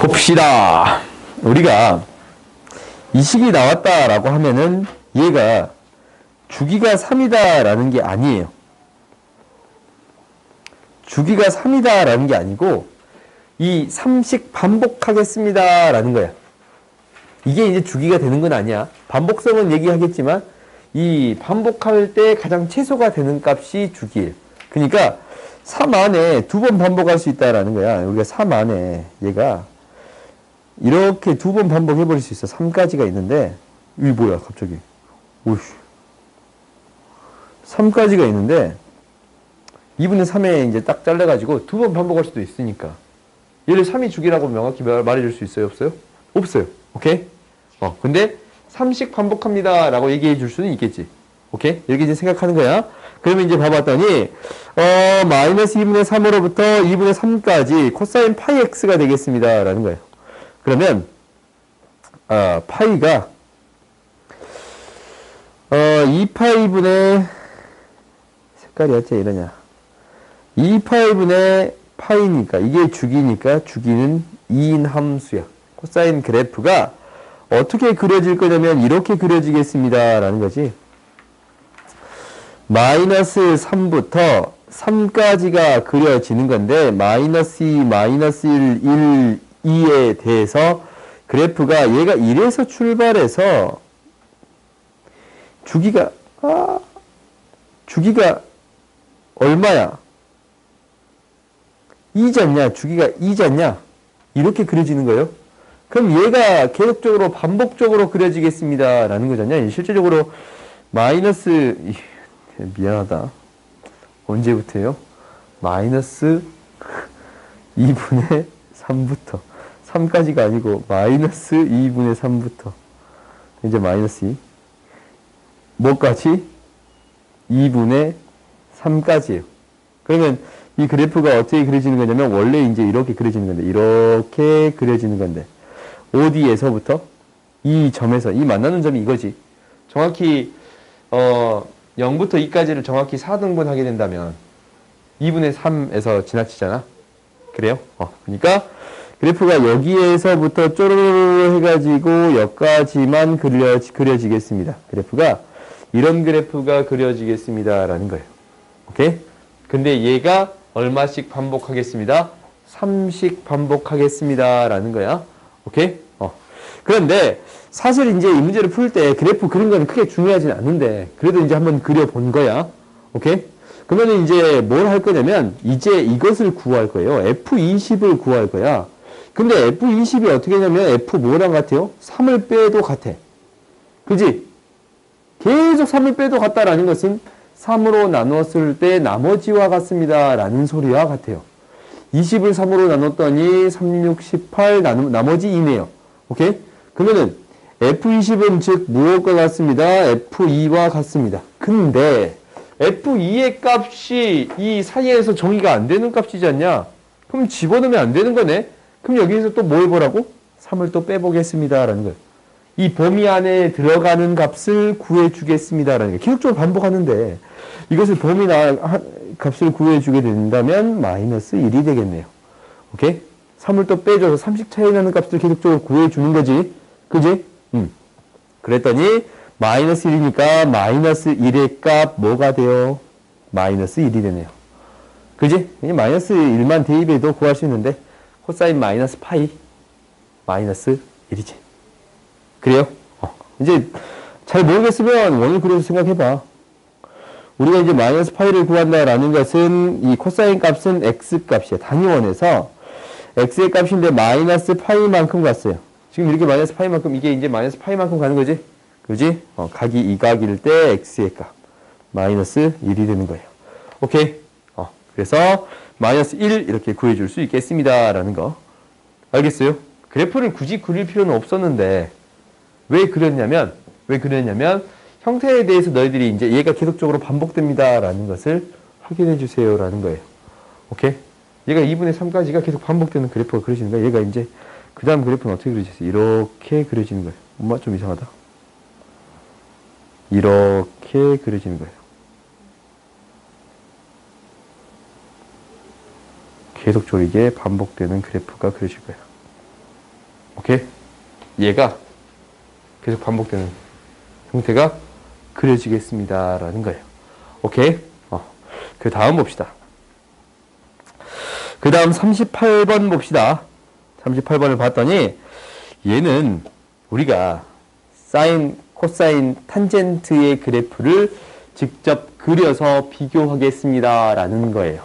봅시다. 우리가 이 식이 나왔다라고 하면은 얘가 주기가 3이다 라는 게 아니에요. 주기가 3이다 라는 게 아니고 이 3식 반복하겠습니다 라는 거야. 이게 이제 주기가 되는 건 아니야. 반복성은 얘기하겠지만 이 반복할 때 가장 최소가 되는 값이 주기예요. 그러니까 3 안에 2번 반복할 수 있다라는 거야. 우리가 3 안에 얘가 이렇게 2번 반복해 버릴 수 있어. 3까지가 있는데 이게 뭐야 갑자기. 오이씨. 3까지가 있는데 2분의 3에 이제 딱 잘라가지고 2번 반복할 수도 있으니까 얘를 3이 주기라고 명확히 말해줄 수 있어요? 없어요? 없어요. 오케이? 근데 3식 반복합니다 라고 얘기해 줄 수는 있겠지. 오케이? 이렇게 이제 생각하는 거야. 그러면 이제 봐봤더니 마이너스 2분의 3으로부터 2분의 3까지 코사인 파이 x가 되겠습니다 라는 거예요. 그러면 파이가 2파이분의 색깔이 어째 이러냐 2파이분의 파이니까 이게 주기니까 주기는 2인 함수야. 코사인 그래프가 어떻게 그려질 거냐면 이렇게 그려지겠습니다 라는 거지. 마이너스 3부터 3까지가 그려지는 건데 마이너스 2, 마이너스 1, 2에 대해서 그래프가 얘가 1에서 출발해서 주기가 얼마야? 2잖냐? 주기가 2잖냐? 이렇게 그려지는 거예요. 그럼 얘가 계속적으로 반복적으로 그려지겠습니다 라는 거잖냐. 실제적으로 마이너스 미안하다. 언제부터요? 마이너스 2분의 3부터 3까지가 아니고 마이너스 2분의 3부터 이제 마이너스 2 뭐까지? 2분의 3까지예요. 그러면 이 그래프가 어떻게 그려지는 거냐면 원래 이제 이렇게 그려지는 건데 이렇게 그려지는 건데 어디에서부터? 이 점에서 이 만나는 점이 이거지. 정확히 0부터 2까지를 정확히 4등분 하게 된다면 2분의 3에서 지나치잖아. 그래요? 그러니까 그래프가 여기에서부터 쪼르르 해가지고 여기까지만 그려지겠습니다. 그래프가 이런 그래프가 그려지겠습니다 라는 거예요. 오케이? 근데 얘가 얼마씩 반복하겠습니다? 3식 반복하겠습니다 라는 거야. 오케이? 그런데 사실 이제 이 문제를 풀 때 그래프 그린 건 크게 중요하진 않은데 그래도 이제 한번 그려본 거야. 오케이? 그러면 이제 뭘 할 거냐면 이제 이것을 구할 거예요. F20을 구할 거야. 근데 F20이 어떻게 하냐면 F 뭐랑 같아요? 3을 빼도 같아. 그지? 계속 3을 빼도 같다라는 것은 3으로 나눴을 때 나머지와 같습니다 라는 소리와 같아요. 20을 3으로 나눴더니 3, 6, 18 나머지 2네요. 오케이? 그러면은 F20은 즉 무엇과 같습니다? F2와 같습니다. 근데 F2의 값이 이 사이에서 정의가 안 되는 값이지 않냐? 그럼 집어넣으면 안 되는 거네? 그럼 여기에서 또 뭐 해보라고? 3을 또 빼보겠습니다 라는 거예요. 이 범위 안에 들어가는 값을 구해주겠습니다 라는 거예요. 계속적으로 반복하는데 이것을 범위 값을 구해주게 된다면 마이너스 1이 되겠네요. 오케이? 3을 또 빼줘서 3씩 차이 나는 값을 계속적으로 구해주는 거지. 그지? 그랬더니 마이너스 1이니까 마이너스 1의 값 뭐가 돼요? 마이너스 1이 되네요. 그지? 마이너스 1만 대입해도 구할 수 있는데 코사인 마이너스 파이 마이너스 1이지. 그래요? 이제 잘 모르겠으면 원을 그려서 생각해봐. 우리가 이제 마이너스 파이를 구한다라는 것은 이 코사인 값은 x 값이야. 단위원에서 x의 값인데 마이너스 파이만큼 갔어요. 지금 이렇게 마이너스 파이만큼 이게 이제 마이너스 파이만큼 가는 거지? 그지? 각이 이각일 때 x의 값 마이너스 1이 되는 거예요. 오케이? 그래서 마이너스 1 이렇게 구해줄 수 있겠습니다 라는 거 알겠어요? 그래프를 굳이 그릴 필요는 없었는데 왜 그렸냐면 형태에 대해서 너희들이 이제 얘가 계속적으로 반복됩니다 라는 것을 확인해 주세요 라는 거예요. 오케이? 얘가 2분의 3까지가 계속 반복되는 그래프가 그려지는 거야. 얘가 이제 그 다음 그래프는 어떻게 그려지지? 이렇게 그려지는 거예요. 엄마 좀 이상하다. 이렇게 그려지는 거예요. 계속적으로 이게 반복되는 그래프가 그려질 거예요. 오케이? 얘가 계속 반복되는 형태가 그려지겠습니다. 라는 거예요. 오케이? 그 다음 봅시다. 그 다음 38번 봅시다. 38번을 봤더니 얘는 우리가 사인, 코사인, 탄젠트의 그래프를 직접 그려서 비교하겠습니다. 라는 거예요.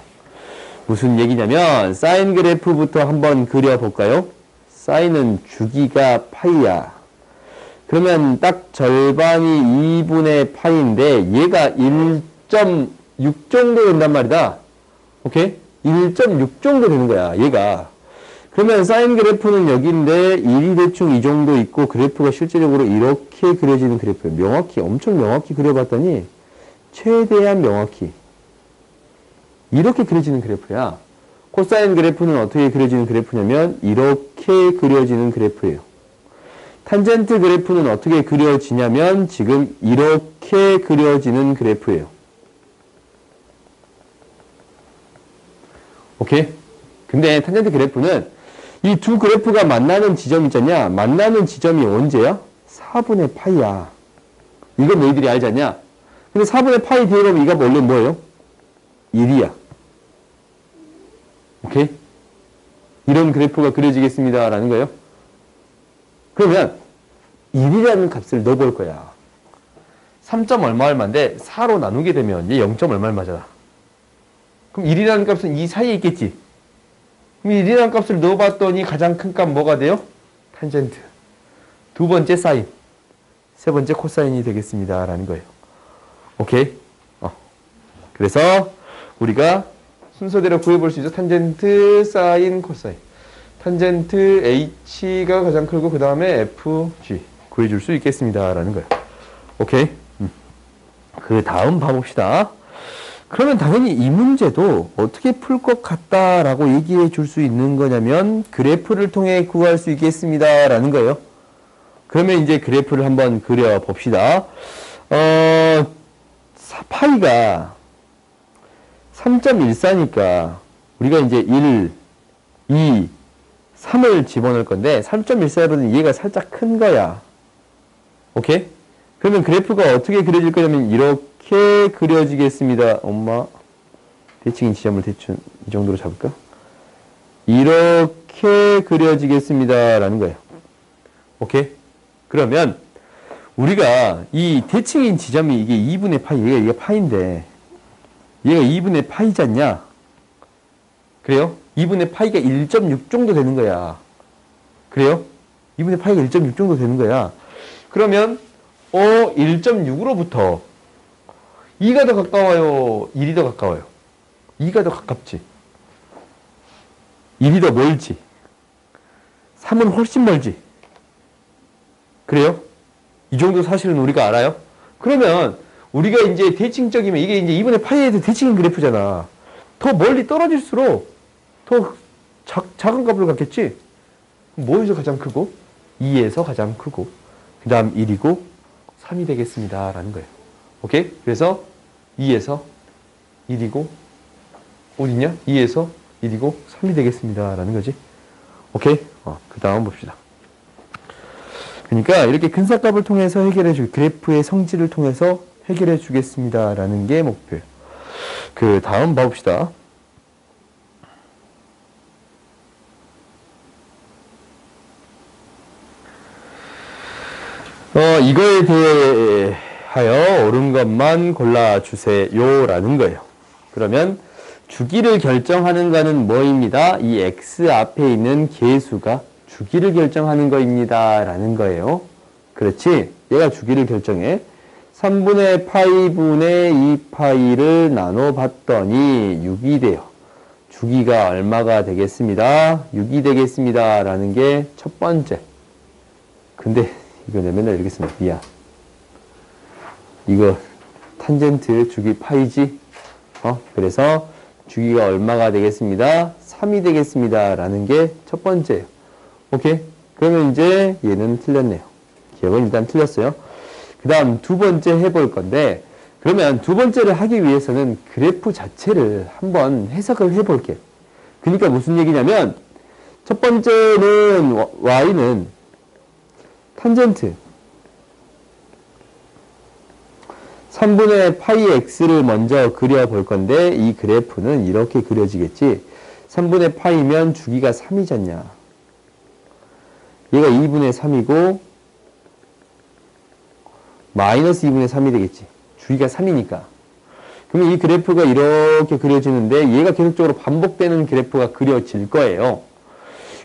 무슨 얘기냐면 사인 그래프부터 한번 그려볼까요? 사인은 주기가 파이야. 그러면 딱 절반이 2분의 파이인데 얘가 1.6 정도 된단 말이다. 오케이? 1.6 정도 되는 거야, 얘가. 그러면 사인 그래프는 여기인데 1이 대충 이 정도 있고 그래프가 실제적으로 이렇게 그려지는 그래프예요. 명확히, 엄청 명확히 그려봤더니 최대한 명확히 이렇게 그려지는 그래프야. 코사인 그래프는 어떻게 그려지는 그래프냐면 이렇게 그려지는 그래프예요. 탄젠트 그래프는 어떻게 그려지냐면 지금 이렇게 그려지는 그래프예요. 오케이? 근데 탄젠트 그래프는 이 두 그래프가 만나는 지점 있잖냐? 만나는 지점이 언제야? 4분의 파이야. 이건 너희들이 알지 않냐? 근데 4분의 파이 뒤에 가면 이가 원래 뭐예요? 1이야. 오케이? 이런 그래프가 그려지겠습니다. 라는 거예요. 그러면 1이라는 값을 넣어볼 거야. 3점 얼마 얼마인데 4로 나누게 되면 얘 0. 얼마 얼마잖아. 그럼 1이라는 값은 이 사이에 있겠지. 그럼 1이라는 값을 넣어봤더니 가장 큰 값 뭐가 돼요? 탄젠트. 두 번째 사인. 세 번째 코사인이 되겠습니다. 라는 거예요. 오케이? 그래서 우리가 순서대로 구해볼 수 있죠. 탄젠트, 사인, 코사인. 탄젠트 H가 가장 크고 그 다음에 FG 구해줄 수 있겠습니다. 라는 거예요. 오케이? 그 다음 봐봅시다. 그러면 당연히 이 문제도 어떻게 풀 것 같다라고 얘기해 줄 수 있는 거냐면 그래프를 통해 구할 수 있겠습니다. 라는 거예요. 그러면 이제 그래프를 한번 그려봅시다. 파이가 3.14니까 우리가 이제 1, 2, 3을 집어넣을 건데 3.14보다는 얘가 살짝 큰 거야. 오케이? 그러면 그래프가 어떻게 그려질 거냐면 이렇게 그려지겠습니다. 엄마 대칭인 지점을 대충 이 정도로 잡을까? 이렇게 그려지겠습니다. 라는 거예요. 오케이? 그러면 우리가 이 대칭인 지점이 이게 2분의 파이, 얘가 파이인데 얘가 2분의 파이잖냐? 그래요? 2분의 파이가 1.6 정도 되는 거야. 그래요? 2분의 파이가 1.6 정도 되는 거야. 그러면 1.6으로부터 2가 더 가까워요? 1이 더 가까워요? 2가 더 가깝지. 1이 더 멀지. 3은 훨씬 멀지. 그래요? 이 정도 사실은 우리가 알아요? 그러면 우리가 이제 대칭적이면 이게 이제 2분의 파이에서 대칭인 그래프잖아. 더 멀리 떨어질수록 더 작은 값을 갖겠지? 뭐에서 가장 크고? 2에서 가장 크고, 그 다음 1이고, 3이 되겠습니다. 라는 거예요. 오케이? 그래서 2에서 1이고, 어딨냐? 2에서 1이고, 3이 되겠습니다. 라는 거지. 오케이? 그 다음 봅시다. 그러니까 이렇게 근사값을 통해서 그래프의 성질을 통해서 해결해 주겠습니다. 라는 게 목표예요. 그 다음 봐봅시다. 이거에 대하여 옳은 것만 골라주세요. 라는 거예요. 그러면 주기를 결정하는 거는 뭐입니다? 이 x 앞에 있는 계수가 주기를 결정하는 거입니다. 라는 거예요. 그렇지? 얘가 주기를 결정해. 3분의 파이분의 2파이를 나눠봤더니 6이 돼요. 주기가 얼마가 되겠습니다? 6이 되겠습니다. 라는 게 첫 번째. 근데 이거 내가 맨날 이렇게 씁니다. 미안. 이거 탄젠트 주기 파이지? 그래서 주기가 얼마가 되겠습니다? 3이 되겠습니다. 라는 게 첫 번째예요. 오케이? 그러면 이제 얘는 틀렸네요. 기억은 일단 틀렸어요. 그 다음 두 번째 해볼 건데, 그러면 두 번째를 하기 위해서는 그래프 자체를 한번 해석을 해볼게요. 그러니까 무슨 얘기냐면, 첫 번째는 y는 탄젠트 3분의 파이 x를 먼저 그려볼 건데 이 그래프는 이렇게 그려지겠지. 3분의 파이면 주기가 3이잖냐. 얘가 2분의 3이고 마이너스 2분의 3이 되겠지. 주기가 3이니까. 그러면 이 그래프가 이렇게 그려지는데 얘가 계속적으로 반복되는 그래프가 그려질 거예요.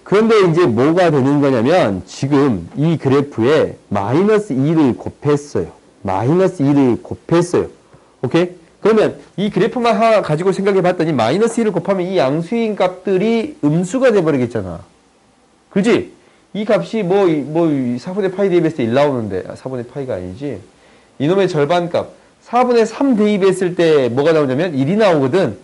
그런데 이제 뭐가 되는 거냐면 지금 이 그래프에 마이너스 2를 곱했어요. 마이너스 2를 곱했어요. 오케이? 그러면 이 그래프만 하나 가지고 생각해 봤더니 마이너스 2를 곱하면 이 양수인 값들이 음수가 돼버리겠잖아. 그지? 이 값이 4분의 파이 대입했을 때 1 나오는데, 4분의 파이가 아니지. 이놈의 절반값. 4분의 3 대입했을 때 뭐가 나오냐면 1이 나오거든.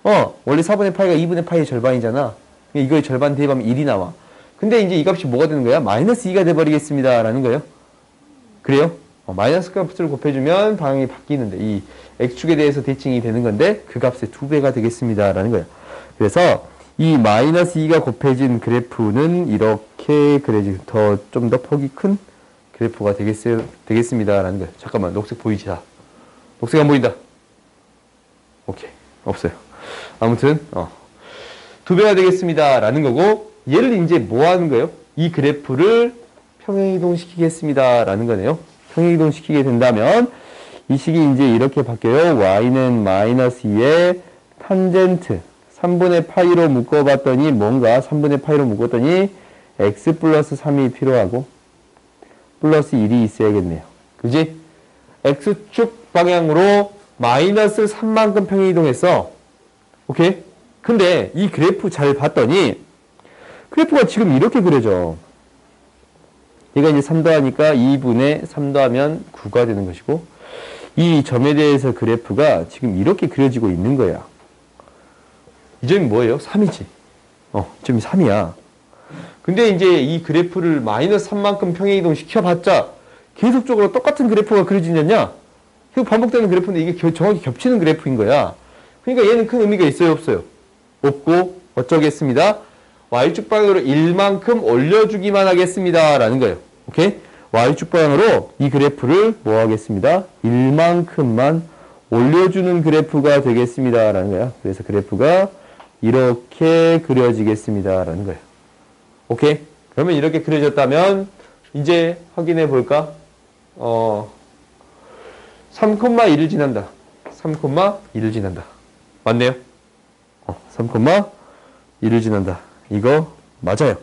원래 4분의 파이가 2분의 파이의 절반이잖아. 이거의 절반 대입하면 1이 나와. 근데 이제 이 값이 뭐가 되는 거야? 마이너스 2가 돼버리겠습니다. 라는 거예요. 그래요? 마이너스 값을 곱해주면 방향이 바뀌는데, 이 x축에 대해서 대칭이 되는 건데, 그 값의 2배가 되겠습니다. 라는 거예요. 그래서, 이 마이너스 2가 곱해진 그래프는 이렇게 좀 더 폭이 큰 그래프가 되겠습니다. 라는 거예요. 잠깐만, 녹색 보이지? 다. 녹색 안 보인다. 오케이. 없어요. 아무튼, 2배가 되겠습니다. 라는 거고, 얘를 이제 뭐 하는 거예요? 이 그래프를 평행이동시키겠습니다. 라는 거네요. 평행이동시키게 된다면, 이 식이 이제 이렇게 바뀌어요. y는 마이너스 2의 탄젠트. 3분의 파이로 묶어봤더니, 뭔가 3분의 파이로 묶었더니, x 플러스 3이 필요하고, 플러스 1이 있어야겠네요. 그지? x축 방향으로 마이너스 3만큼 평행이동했어. 오케이? 근데 이 그래프 잘 봤더니 그래프가 지금 이렇게 그려져. 얘가 이제 3 더하니까 2분의 3 더하면 9가 되는 것이고 이 점에 대해서 그래프가 지금 이렇게 그려지고 있는 거야. 이 점이 뭐예요? 3이지. 이 점이 3이야. 근데 이제 이 그래프를 마이너스 3만큼 평행이동 시켜봤자 계속적으로 똑같은 그래프가 그려지느냐? 계속 반복되는 그래프인데 이게 정확히 겹치는 그래프인 거야. 그러니까 얘는 큰 의미가 있어요? 없어요? 없고 어쩌겠습니다. y축 방향으로 1만큼 올려주기만 하겠습니다. 라는 거예요. 오케이? y축 방향으로 이 그래프를 뭐 하겠습니다. 1만큼만 올려주는 그래프가 되겠습니다. 라는 거야. 그래서 그래프가 이렇게 그려지겠습니다. 라는 거예요. 오케이? 그러면 이렇게 그려졌다면 이제 확인해 볼까? 3,1을 지난다. 3,1을 지난다. 맞네요? 3,1을 지난다. 이거 맞아요.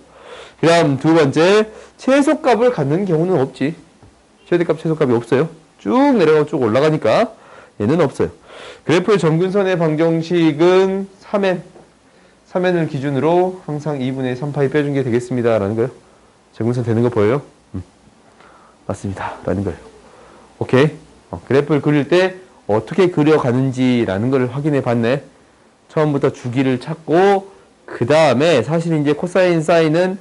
그 다음 두 번째, 최소값을 갖는 경우는 없지. 최대값, 최소값이 없어요. 쭉 내려가고 쭉 올라가니까 얘는 없어요. 그래프의 점근선의 방정식은 3n을 기준으로 항상 2분의 3파이 빼준 게 되겠습니다. 라는 거예요. 점근선 되는 거 보여요? 맞습니다. 라는 거예요. 오케이? 그래프를 그릴 때 어떻게 그려가는지라는 걸 확인해 봤네. 처음부터 주기를 찾고 그 다음에 사실 이제 코사인 사인은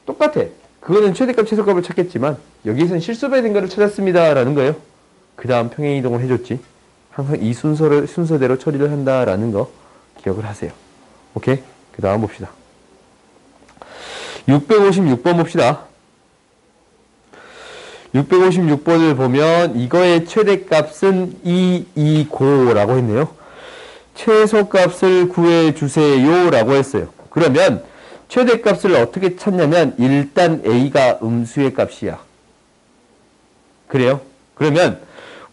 똑같아. 그거는 최대값 최소값을 찾겠지만 여기서는 실수배된 거를 찾았습니다. 라는 거예요. 그 다음 평행이동을 해줬지. 항상 이 순서대로 처리를 한다라는 거 기억을 하세요. 오케이? 그 다음 봅시다. 656번 봅시다. 656번을 보면 이거의 최대값은 229라고 했네요. 최소값을 구해주세요 라고 했어요. 그러면 최대값을 어떻게 찾냐면 일단 a가 음수의 값이야. 그래요? 그러면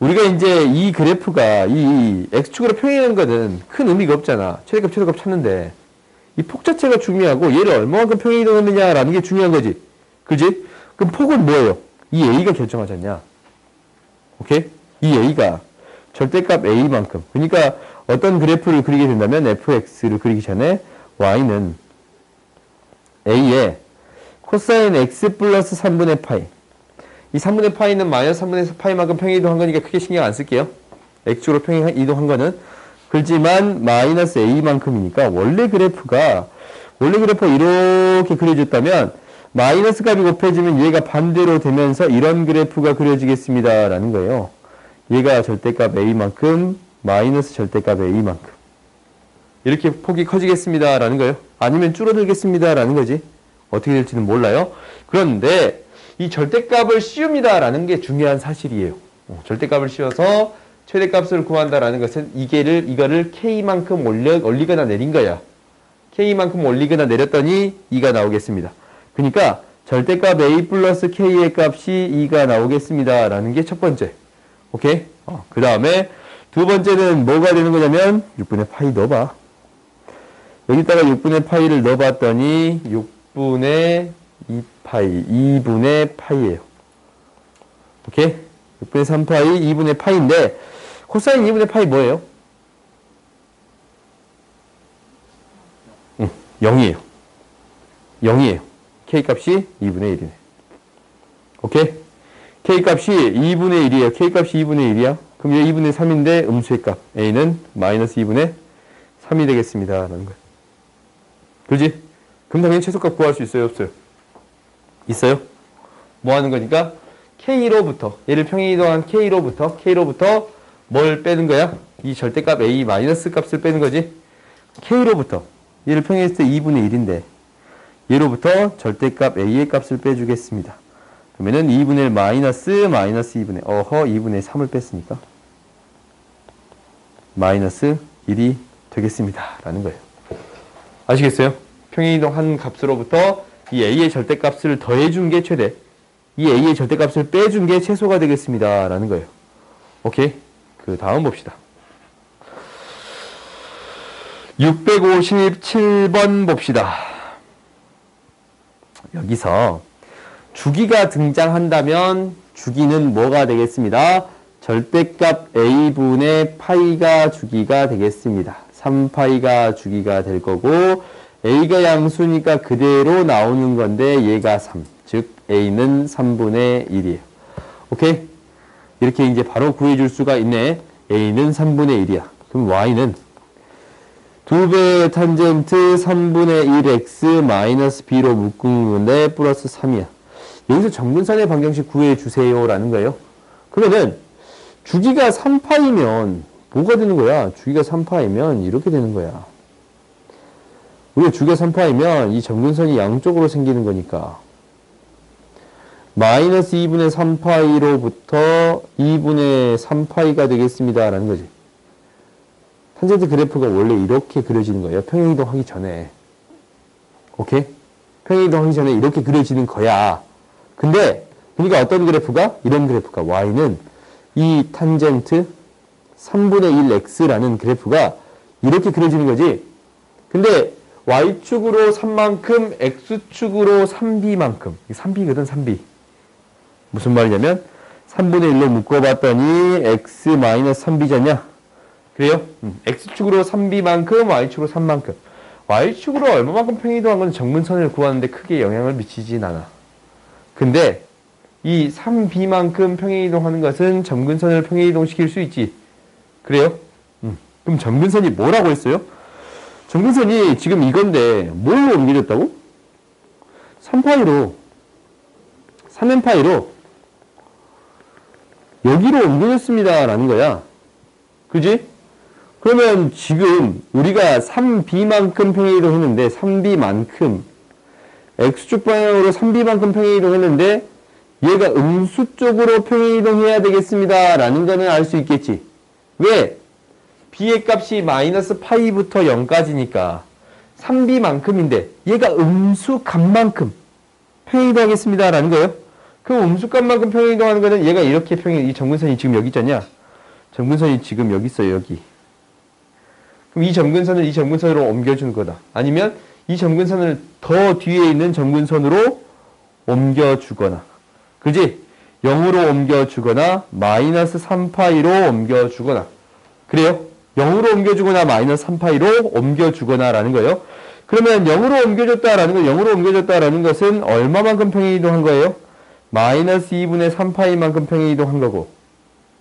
우리가 이제 이 그래프가 이 x축으로 평행하는 거는 큰 의미가 없잖아. 최대값, 최소값 찾는데 이 폭 자체가 중요하고 얘를 얼마만큼 평행이동했느냐라는 게 중요한 거지. 그지? 그럼 폭은 뭐예요? 이 a가 결정하지 않냐? 오케이? 이 a가 절대값 a만큼. 그러니까 어떤 그래프를 그리게 된다면 fx를 그리기 전에 y는 a에 코사인 x 플러스 3분의 파이. 이 3분의 파이는 마이너스 3분의 파이만큼 평행이동한 거니까 크게 신경 안 쓸게요. x축으로 평행이동한 거는. 그렇지만 마이너스 a만큼이니까 원래 그래프가 이렇게 그려졌다면 마이너스 값이 곱해지면 얘가 반대로 되면서 이런 그래프가 그려지겠습니다. 라는 거예요. 얘가 절대값 a만큼 마이너스 절대값 a만큼. 이렇게 폭이 커지겠습니다. 라는 거예요. 아니면 줄어들겠습니다. 라는 거지. 어떻게 될지는 몰라요. 그런데 이 절대값을 씌웁니다. 라는 게 중요한 사실이에요. 절대값을 씌워서 최대값을 구한다라는 것은 이거를 K만큼 올리거나 내린 거야. K만큼 올리거나 내렸더니 2가 나오겠습니다. 그러니까 절대값 A 플러스 K의 값이 2가 나오겠습니다. 라는 게 첫 번째. 오케이? 그 다음에 두 번째는 뭐가 되는 거냐면 6분의 파이 넣어봐. 여기다가 6분의 파이를 넣어봤더니 6분의 2파이, 2분의 파이예요. 오케이? 6분의 3파이, 2분의 파이인데 코사인 2분의 파이 뭐예요? 0이에요. 0이에요. K값이 2분의 1이네. 오케이? K값이 2분의 1이에요. K값이 2분의 1이야. 그럼 얘 2분의 3인데 음수의 값. A는 마이너스 2분의 3이 되겠습니다. 라는 거야. 그지? 그럼 당연히 최소값 구할 수 있어요? 없어요? 있어요? 뭐 하는 거니까? K로부터, 얘를 평행이동한 K로부터 뭘 빼는 거야? 이 절대값 A 마이너스 값을 빼는 거지? K로부터, 얘를 평행했을 때 2분의 1인데, 얘로부터 절대값 A의 값을 빼주겠습니다. 그러면은 2분의 1 마이너스 2분의, 2분의 3을 뺐으니까, 마이너스 1이 되겠습니다. 라는 거예요. 아시겠어요? 평행이동 한 값으로부터 이 A의 절대값을 더해준 게 최대, 이 A의 절대값을 빼준 게 최소가 되겠습니다. 라는 거예요. 오케이? 그 다음 봅시다. 657번 봅시다. 여기서 주기가 등장한다면 주기는 뭐가 되겠습니다? 절대값 A분의 파이가 주기가 되겠습니다. 3파이가 주기가 될 거고 A가 양수니까 그대로 나오는 건데 얘가 3, 즉 A는 3분의 1이에요. 오케이? 이렇게 이제 바로 구해줄 수가 있네. A는 3분의 1이야. 그럼 Y는 2배의 탄젠트 3분의 1x 마이너스 b로 묶은건데 플러스 3이야. 여기서 정근선의 방정식 구해주세요 라는 거예요. 그러면 주기가 3파이면 뭐가 되는 거야? 주기가 3파이면 이렇게 되는 거야. 우리가 주기가 3파이면 이 정근선이 양쪽으로 생기는 거니까 마이너스 2분의 3파이로부터 2분의 3파이가 되겠습니다. 라는 거지. 탄젠트 그래프가 원래 이렇게 그려지는 거예요. 평행이동 하기 전에. 오케이? 평행이동 하기 전에 이렇게 그려지는 거야. 근데 보니까 어떤 그래프가? 이런 그래프가 Y는 이 탄젠트 3분의 1x라는 그래프가 이렇게 그려지는 거지. 근데 Y축으로 3만큼, X축으로 3B만큼. 3B거든, 3B. 무슨 말이냐면 3분의 1로 묶어봤더니 X-3B잖냐? 그래요? X축으로 3B만큼, Y축으로 3만큼. Y축으로 얼마만큼 평행이동한 건 정근선을 구하는데 크게 영향을 미치진 않아. 근데 이 3B만큼 평행이동하는 것은 점근선을 평행이동시킬 수 있지. 그래요? 그럼 점근선이 뭐라고 했어요? 점근선이 지금 이건데 뭘로 옮겨졌다고? 3파이로 3n파이로 여기로 옮겨졌습니다 라는 거야. 그지? 그러면 지금 우리가 3B만큼 평행이동 했는데 3B만큼 X축 방향으로 3B만큼 평행이동 했는데 얘가 음수 쪽으로 평행이동해야 되겠습니다 라는 거는 알 수 있겠지. 왜? B의 값이 마이너스 파이부터 0까지니까 3B만큼인데 얘가 음수값만큼 평행이동하겠습니다 라는 거예요. 그럼 음수값만큼 평행이동하는 거는 얘가 이렇게 이 점근선이 지금 여기 있잖냐? 점근선이 지금 여기 있어요. 여기. 그럼 이 점근선을 이 점근선으로 옮겨주는 거다. 아니면 이 점근선을 더 뒤에 있는 점근선으로 옮겨주거나, 그지? 0으로 옮겨주거나 마이너스 3파이로 옮겨주거나. 그래요? 0으로 옮겨주거나 마이너스 3파이로 옮겨주거나 라는 거예요. 그러면 0으로 옮겨줬다라는 건 0으로 옮겨줬다라는 것은 얼마만큼 평행이동한 거예요? 마이너스 2분의 3파이만큼 평행이동한 거고.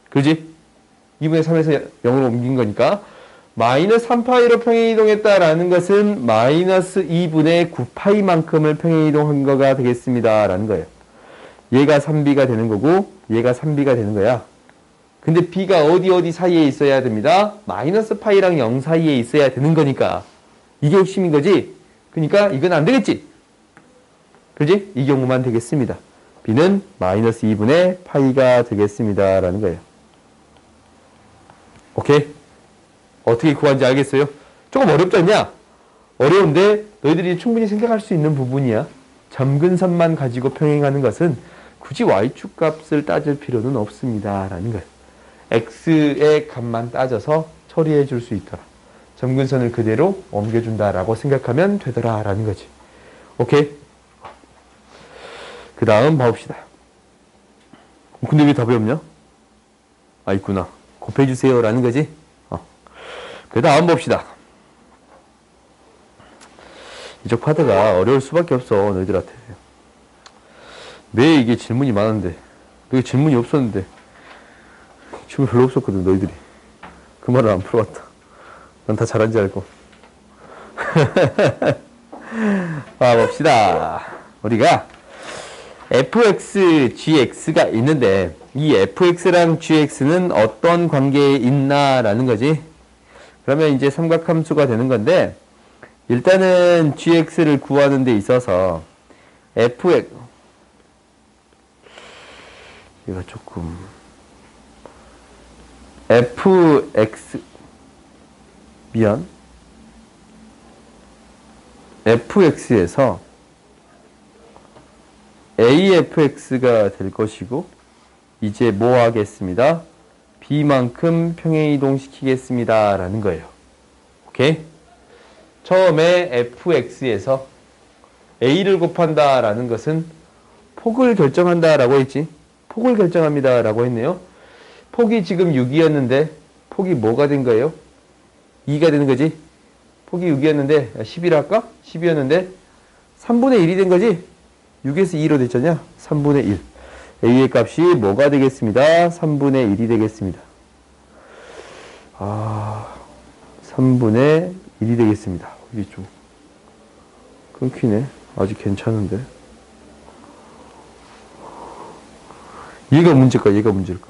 그지? 2분의 3에서 0으로 옮긴 거니까 마이너스 3파이로 평행이동했다라는 것은 마이너스 2분의 9파이만큼을 평행이동한 거가 되겠습니다 라는 거예요. 얘가 3B가 되는 거고 얘가 3B가 되는 거야. 근데 b가 어디 사이에 있어야 됩니다. 마이너스 파이랑 0 사이에 있어야 되는 거니까. 이게 핵심인 거지. 그러니까 이건 안 되겠지. 그지? 이 경우만 되겠습니다. b는 마이너스 2분의 파이가 되겠습니다. 라는 거예요. 오케이? 어떻게 구하는지 알겠어요? 조금 어렵지 않냐? 어려운데 너희들이 충분히 생각할 수 있는 부분이야. 점근선만 가지고 평행하는 것은 굳이 y축 값을 따질 필요는 없습니다. 라는 거예요. x의 값만 따져서 처리해 줄 수 있더라. 점근선을 그대로 옮겨준다라고 생각하면 되더라. 라는 거지. 오케이? 그 다음 봐봅시다. 근데 왜 답이 없냐? 아, 있구나. 곱해주세요. 라는 거지. 그 다음 봅시다. 이쪽 파트가 어려울 수밖에 없어. 너희들한테. 왜 이게 질문이 많은데. 왜 질문이 없었는데. 질문 별로 없었거든. 너희들이. 그 말을 안 풀어봤다. 난 다 잘한 줄 알고. 봅시다. 우리가 fx, gx가 있는데 이 fx랑 gx는 어떤 관계에 있나라는 거지. 그러면 이제 삼각함수가 되는 건데 일단은 gx를 구하는 데 있어서 fx 얘가 조금 fx 미안 fx에서 afx가 될 것이고 이제 뭐 하겠습니다? b만큼 평행이동시키겠습니다. 라는 거예요. 오케이? 처음에 fx에서 a를 곱한다 라는 것은 폭을 결정한다 라고 했지. 폭을 결정합니다 라고 했네요. 폭이 지금 6이었는데 폭이 뭐가 된 거예요? 2가 되는 거지. 폭이 6이었는데 10이라 할까? 10이었는데 3분의 1이 된 거지. 6에서 2로 됐잖냐? 3분의 1. a의 값이 뭐가 되겠습니다? 3분의 1이 되겠습니다. 3분의 1이 되겠습니다. 이게 좀 끊기네. 아직 괜찮은데. 얘가 문제일까? 얘가 문제일까?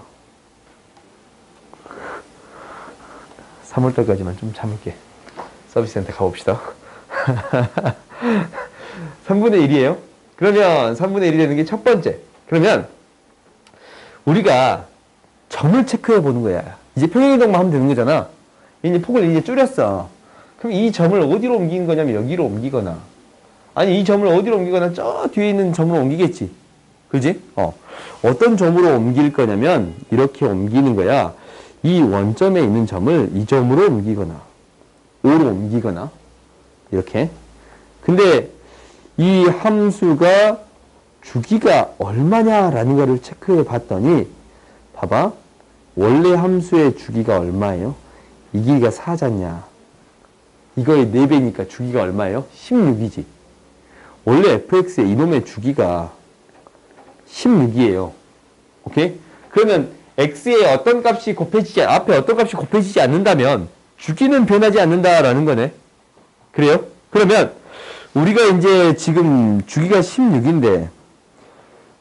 3월달까지만 좀 참을게. 서비스센터 가봅시다. 3분의 1이에요. 그러면 3분의 1이 되는 게 첫 번째. 그러면 우리가 점을 체크해 보는 거야. 이제 평행이동만 하면 되는 거잖아. 이제 폭을 이제 줄였어. 그럼 이 점을 어디로 옮긴 거냐면 여기로 옮기거나 아니 이 점을 어디로 옮기거나 저 뒤에 있는 점으로 옮기겠지. 그지? 어떤 점으로 옮길 거냐면 이렇게 옮기는 거야. 이 원점에 있는 점을 이 점으로 옮기거나 O로 옮기거나 이렇게. 근데 이 함수가 주기가 얼마냐라는 거를 체크해 봤더니 봐봐. 원래 함수의 주기가 얼마예요? 이 길이가 4잖냐. 이거의 4배니까 주기가 얼마예요? 16이지. 원래 fx의 이놈의 주기가 16이에요. 오케이? 그러면 x의 어떤 값이 곱해지지, 앞에 어떤 값이 곱해지지 않는다면 주기는 변하지 않는다라는 거네. 그래요? 그러면 우리가 이제 지금 주기가 16인데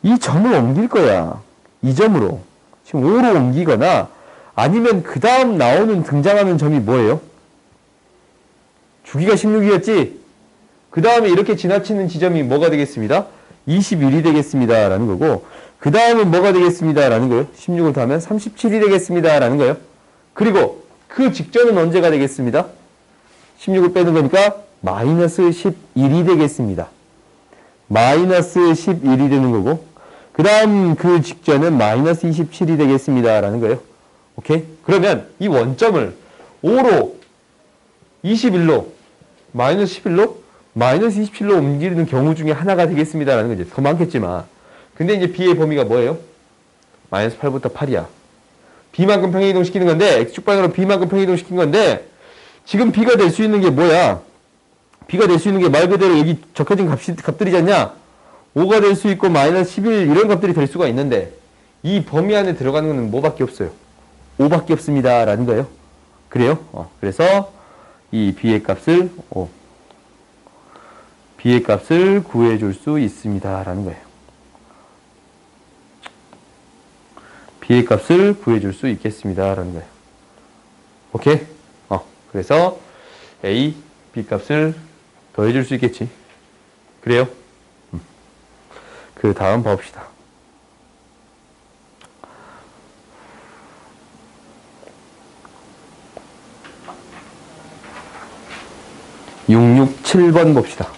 이 점을 옮길 거야. 이 점으로. 지금 5로 옮기거나 아니면 그 다음 나오는 등장하는 점이 뭐예요? 주기가 16이었지? 그 다음에 이렇게 지나치는 지점이 뭐가 되겠습니다? 21이 되겠습니다. 라는 거고 그 다음은 뭐가 되겠습니다. 라는 거예요. 16을 더하면 37이 되겠습니다. 라는 거예요. 그리고 그 직전은 언제가 되겠습니다? 16을 빼는 거니까 마이너스 11이 되겠습니다. 마이너스 11이 되는 거고 그 다음 그 직전은 마이너스 27이 되겠습니다. 라는 거예요. 오케이? 그러면 이 원점을 5로 21로 마이너스 11로 마이너스 27로 옮기는 경우 중에 하나가 되겠습니다. 라는 거지. 더 많겠지만. 근데 이제 b의 범위가 뭐예요? 마이너스 8부터 8이야. b만큼 평행이동 시키는 건데 x축방으로 b만큼 평행이동 시킨 건데 지금 b가 될 수 있는 게 뭐야? b가 될 수 있는 게 말 그대로 여기 적혀진 값들이지 않냐? 5가 될 수 있고 마이너스 11 이런 값들이 될 수가 있는데 이 범위 안에 들어가는 거는 뭐밖에 없어요? 5밖에 없습니다. 라는 거예요. 그래요? 그래서 이 b의 값을 b의 값을 구해 줄 수 있습니다. 라는 거예요. b의 값을 구해줄 수 있겠습니다. 라는 거예요. 오케이? 그래서 a, b 값을 더해줄 수 있겠지. 그래요? 그 다음 봐봅시다. 667번 봅시다.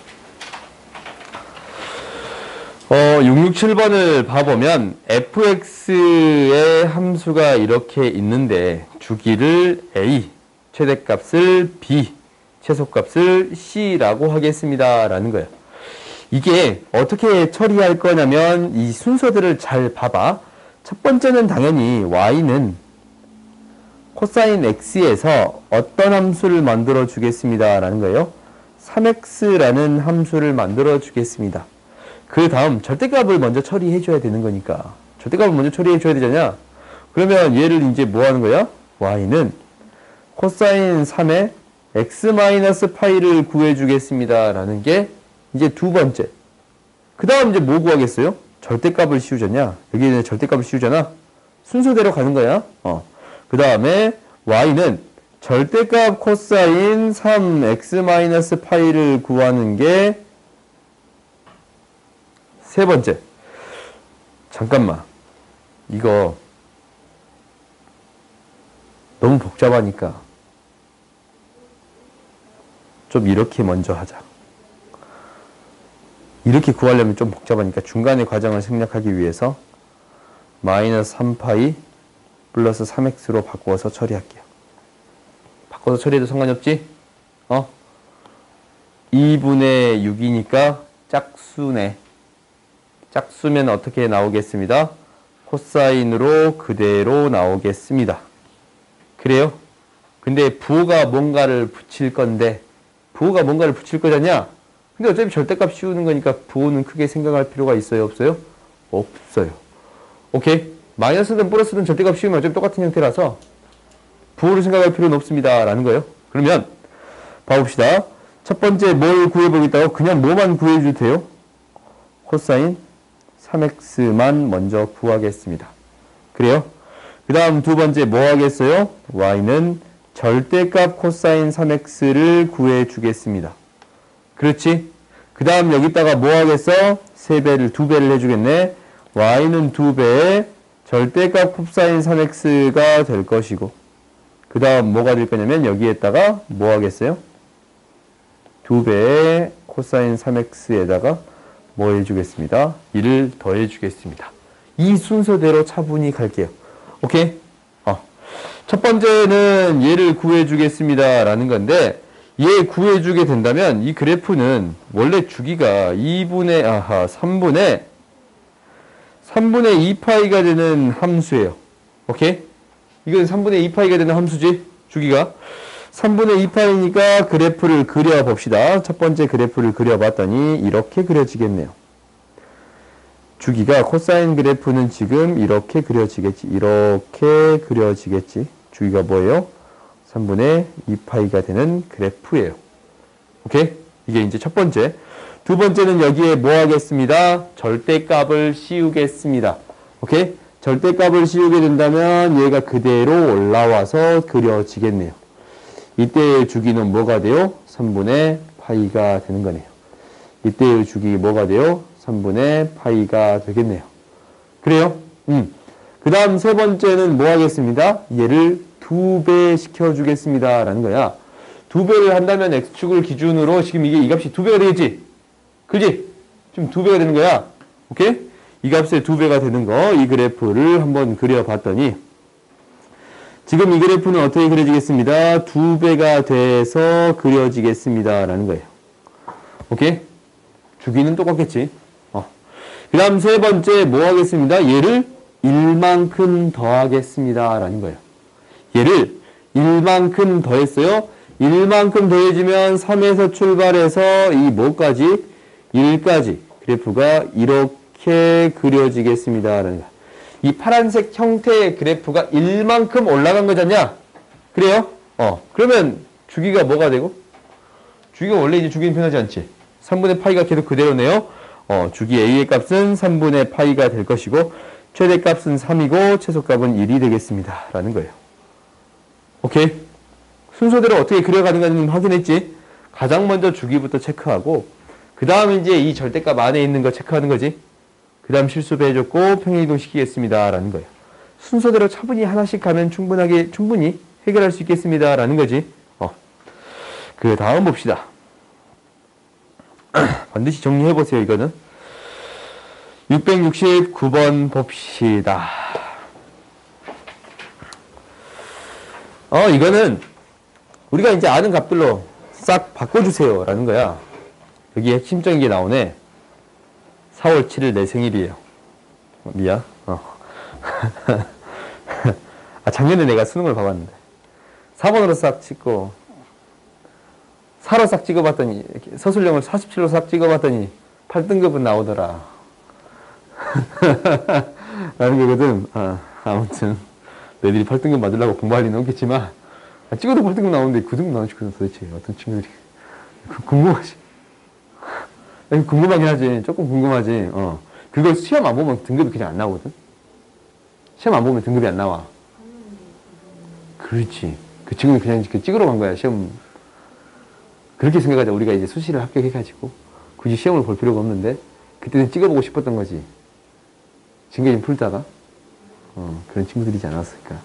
667번을 봐보면 fx의 함수가 이렇게 있는데 주기를 a, 최대값을 b, 최소값을 c라고 하겠습니다. 라는 거예요. 이게 어떻게 처리할 거냐면 이 순서들을 잘 봐봐. 첫 번째는 당연히 y는 코사인 x에서 어떤 함수를 만들어 주겠습니다. 라는 거예요. 3x라는 함수를 만들어 주겠습니다. 그 다음 절대값을 먼저 처리해 줘야 되는 거니까 절대값을 먼저 처리해 줘야 되잖아. 그러면 얘를 이제 뭐 하는 거야? y는 코사인 3의 x-파이를 구해 주겠습니다. 라는 게 이제 두 번째. 그 다음 이제 뭐 구하겠어요? 절대값을 씌우잖냐. 여기는 절대값을 씌우잖아. 순서대로 가는 거야. 그 다음에 y는 절대값 코사인 3x-파이를 구하는 게 세 번째. 잠깐만. 이거 너무 복잡하니까 좀 이렇게 먼저 하자. 이렇게 구하려면 좀 복잡하니까 중간의 과정을 생략하기 위해서 마이너스 3파이 플러스 3x로 바꾸어서 처리할게요. 바꿔서 처리해도 상관이 없지? 2분의 6이니까 짝수네. 짝수면 어떻게 나오겠습니다? 코사인으로 그대로 나오겠습니다. 그래요? 근데 부호가 뭔가를 붙일 건데 부호가 뭔가를 붙일 거잖냐? 근데 어차피 절대값 씌우는 거니까 부호는 크게 생각할 필요가 있어요? 없어요? 없어요. 오케이? 마이너스든 플러스든 절대값 씌우면 어차피 똑같은 형태라서 부호를 생각할 필요는 없습니다. 라는 거예요. 그러면 봐봅시다. 첫 번째 뭘 구해보겠다고? 그냥 뭐만 구해줘도 돼요? 코사인 3x만 먼저 구하겠습니다. 그래요? 그 다음 두 번째 뭐 하겠어요? y는 절대값 코사인 3x를 구해주겠습니다. 그렇지? 그 다음 여기다가 뭐 하겠어? 3배를, 2배를 해주겠네. y는 2배의 절대값 코사인 3x가 될 것이고 그 다음 뭐가 될 거냐면 여기에다가 뭐 하겠어요? 2배의 코사인 3x에다가 뭐 해주겠습니다? 1을 더해주겠습니다. 이 순서대로 차분히 갈게요. 오케이? 첫 번째는 얘를 구해주겠습니다. 라는 건데 얘 구해주게 된다면 이 그래프는 원래 주기가 3분의 2파이가 되는 함수예요. 오케이? 이건 3분의 2파이가 되는 함수지? 주기가 3분의 2파이니까 그래프를 그려봅시다. 첫 번째 그래프를 그려봤더니 이렇게 그려지겠네요. 주기가 코사인 그래프는 지금 이렇게 그려지겠지. 이렇게 그려지겠지. 주기가 뭐예요? 3분의 2파이가 되는 그래프예요. 오케이? 이게 이제 첫 번째. 두 번째는 여기에 뭐 하겠습니다? 절대값을 씌우겠습니다. 오케이? 절대값을 씌우게 된다면 얘가 그대로 올라와서 그려지겠네요. 이때의 주기는 뭐가 돼요? 3분의 파이가 되는 거네요. 이때의 주기 뭐가 돼요? 3분의 파이가 되겠네요. 그래요? 그 다음 세 번째는 뭐 하겠습니다? 얘를 2배 시켜주겠습니다. 라는 거야. 2배를 한다면 x축을 기준으로 지금 이게 이 값이 2배가 되겠지? 그지? 지금 2배가 되는 거야. 오케이? 이 값의 2배가 되는 거, 이 그래프를 한번 그려봤더니 지금 이 그래프는 어떻게 그려지겠습니다? 2배가 돼서 그려지겠습니다. 라는 거예요. 오케이? 주기는 똑같겠지? 그 다음 세 번째 뭐 하겠습니다? 얘를 1만큼 더하겠습니다. 라는 거예요. 얘를 1만큼 더했어요. 1만큼 더해지면 3에서 출발해서 이 뭐까지? 1까지 그래프가 이렇게 그려지겠습니다. 라는 거예요. 이 파란색 형태의 그래프가 1만큼 올라간 거잖냐? 그래요? 그러면 주기가 뭐가 되고? 주기가 원래 이제 주기는 변하지 않지? 3분의 파이가 계속 그대로네요. 주기 a의 값은 3분의 파이가 될 것이고 최대값은 3이고 최소값은 1이 되겠습니다. 라는 거예요. 오케이? 순서대로 어떻게 그려가는가는 확인했지? 가장 먼저 주기부터 체크하고 그 다음 이제 이 절대값 안에 있는 거 체크하는 거지. 그 다음 실수 배해줬고 평행이동 시키겠습니다. 라는 거예요. 순서대로 차분히 하나씩 가면 충분히 해결할 수 있겠습니다. 라는 거지. 그 다음 봅시다. 반드시 정리해보세요. 이거는 669번 봅시다. 이거는 우리가 이제 아는 값들로 싹 바꿔주세요. 라는 거야. 여기 핵심적인 게 나오네. 4월 7일 내 생일이에요. 미안. 작년에 내가 수능을 봐봤는데 4번으로 싹 찍고 4로 싹 찍어봤더니 서술형을 47로 싹 찍어봤더니 8등급은 나오더라. 라는 거거든. 아무튼 너희들이 8등급 맞으려고 공부할 리는 없겠지만 찍어도 8등급 나오는데 9등급 나오지 도대체 어떤 친구들이 궁금하지. 궁금하긴 하지. 조금 궁금하지. 그걸 시험 안 보면 등급이 그냥 안 나오거든. 시험 안 보면 등급이 안 나와. 그렇지. 그 친구는 그냥 찍으러 간 거야. 시험. 그렇게 생각하자. 우리가 이제 수시를 합격해가지고 굳이 시험을 볼 필요가 없는데 그때는 찍어보고 싶었던 거지. 징계 좀 풀다가 그런 친구들이지 않았을까.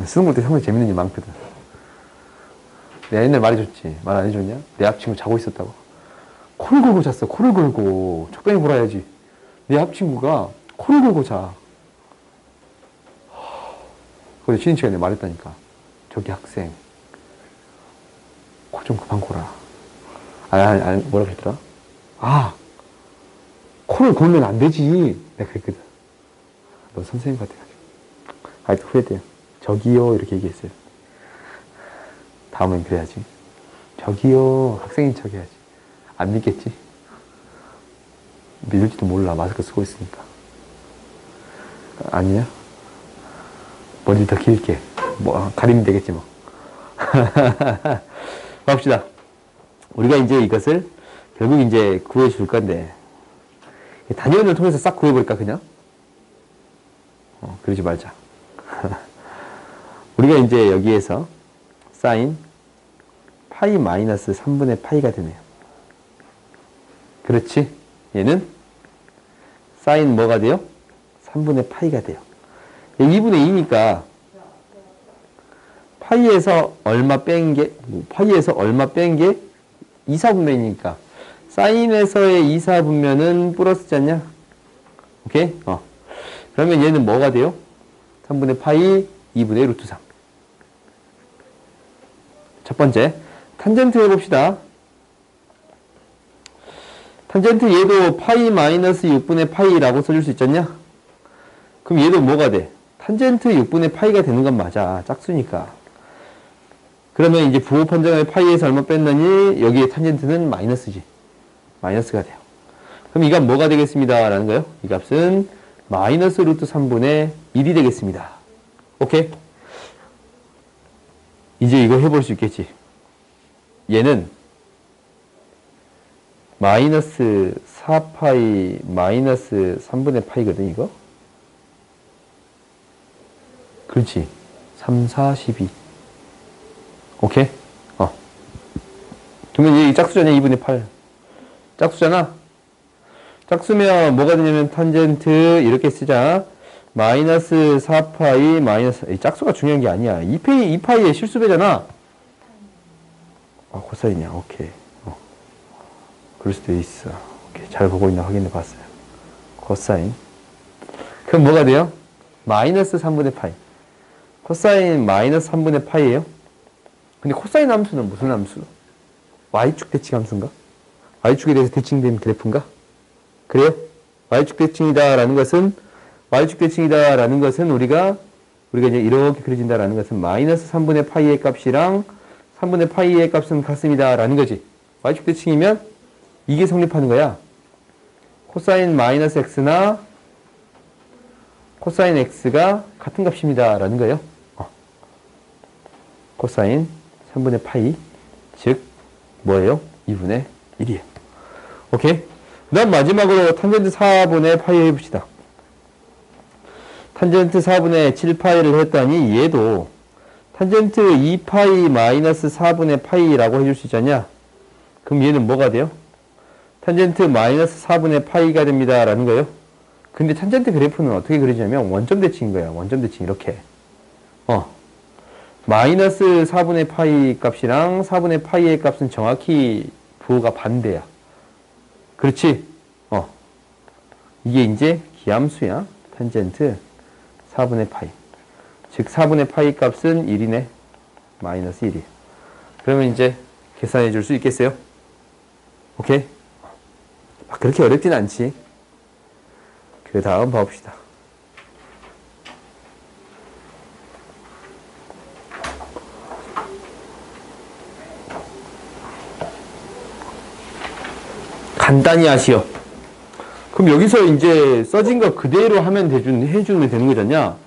수능 볼 때 상당히 재밌는 일 많거든. 내가 옛날에 말해줬지. 말 안 해줬냐? 내 앞친구 자고 있었다고. 코를 골고 잤어. 코를 골고. 적당히 골아야지. 내 앞친구가 코를 골고 자. 그래서 쉬는 시간에 말했다니까. 저기 학생 코 좀 그만 골아. 뭐라고 했더라? 코를 골면 안 되지. 내가 그랬거든. 너 선생님 같아가지고. 아직도 후회돼요. 저기요 이렇게 얘기했어요. 다음엔 그래야지. 저기요 학생인 척 해야지. 안 믿겠지? 믿을지도 몰라. 마스크 쓰고 있으니까. 아니야? 머리 더 길게. 가리면 되겠지 뭐. 봅시다. 우리가 이제 이것을 결국 이제 구해줄 건데 단위원을 통해서 싹 구해볼까 그냥? 그러지 말자. 우리가 이제 여기에서 사인 파이 마이너스 3분의 파이가 되네요. 그렇지? 얘는 사인 뭐가 돼요? 3분의 파이가 돼요. 2분의 2니까 파이에서 얼마 뺀 게 2, 4분면이니까 사인에서의 2, 4분면은 플러스지 않냐? 오케이? 그러면 얘는 뭐가 돼요? 3분의 파이 2분의 루트 3. 첫 번째 탄젠트 해봅시다. 탄젠트 얘도 파이 마이너스 6분의 파이라고 써줄 수 있잖냐? 그럼 얘도 뭐가 돼? 탄젠트 6분의 파이가 되는 건 맞아. 짝수니까. 그러면 이제 부호 판정의 파이에서 얼마 뺐느니 여기에 탄젠트는 마이너스지. 마이너스가 돼요. 그럼 이 값 뭐가 되겠습니다. 라는 거예요. 이 값은 마이너스 루트 3분의 1이 되겠습니다. 오케이? 이제 이거 해볼 수 있겠지. 얘는 마이너스 4파이 마이너스 3분의 파이거든 이거. 그렇지. 3, 4, 12. 오케이? 그러면 얘 짝수잖아. 2분의 8. 짝수잖아. 짝수면 뭐가 되냐면 탄젠트 이렇게 쓰자. 마이너스 4파이 마이너스 이 짝수가 중요한 게 아니야. 2파이의 실수배잖아. 코사인이야. 오케이. 그럴 수도 있어. 오케이. 잘 보고 있나 확인해 봤어요. 코사인. 그럼 뭐가 돼요? 마이너스 3분의 파이. 코사인 마이너스 3분의 파이예요. 근데 코사인 함수는 무슨 함수? Y축 대칭 함수인가? Y축에 대해서 대칭된 그래프인가? 그래요? Y축 대칭이다라는 것은 우리가 이제 이렇게 그려진다라는 것은 마이너스 3분의 파이의 값이랑 3분의 파이의 값은 같습니다라는 거지. Y축 대칭이면 이게 성립하는 거야. 코사인 마이너스 x나 코사인 x가 같은 값입니다라는 거예요. 코사인 3분의 파이 즉 뭐예요? 2분의 1이에요. 오케이? 그 다음 마지막으로 탄젠트 4분의 파이 해봅시다. 탄젠트 4분의 7파이를 했더니 얘도 탄젠트 2파이 마이너스 4분의 파이라고 해줄 수 있잖냐? 그럼 얘는 뭐가 돼요? 탄젠트 마이너스 4분의 파이가 됩니다. 라는 거예요. 근데 탄젠트 그래프는 어떻게 그리냐면 원점 대칭인 거야. 원점 대칭 이렇게. 마이너스 4분의 파이 값이랑 4분의 파이의 값은 정확히 부호가 반대야. 그렇지? 이게 이제 기함수야. 탄젠트 4분의 파이. 즉 4분의 파이 값은 1이네. 마이너스 1이. 그러면 이제 계산해 줄 수 있겠어요? 오케이? 그렇게 어렵진 않지. 그 다음 봐봅시다. 간단히 하시오. 그럼 여기서 이제 써진 거 그대로 하면 해주면 되는 거잖냐?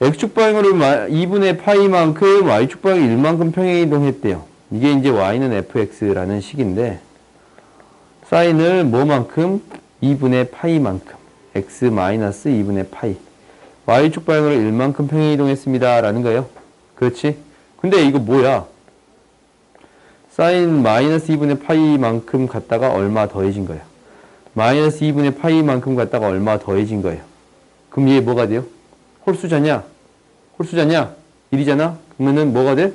x축 방향으로 2분의 파이만큼 y축 방향 1만큼 평행이동했대요. 이게 이제 y는 fx라는 식인데 사인을 뭐만큼? 2분의 파이만큼 x 마이너스 2분의 파이 y축 방향으로 1만큼 평행이동했습니다. 라는 거예요. 그렇지? 근데 이거 뭐야? 사인 마이너스 2분의 파이만큼 갔다가 얼마 더해진 거예요. 마이너스 2분의 파이만큼 갔다가 얼마 더해진 거예요. 그럼 얘 뭐가 돼요? 홀수잖냐? 홀수잖냐? 1이잖아? 그러면은 뭐가 돼?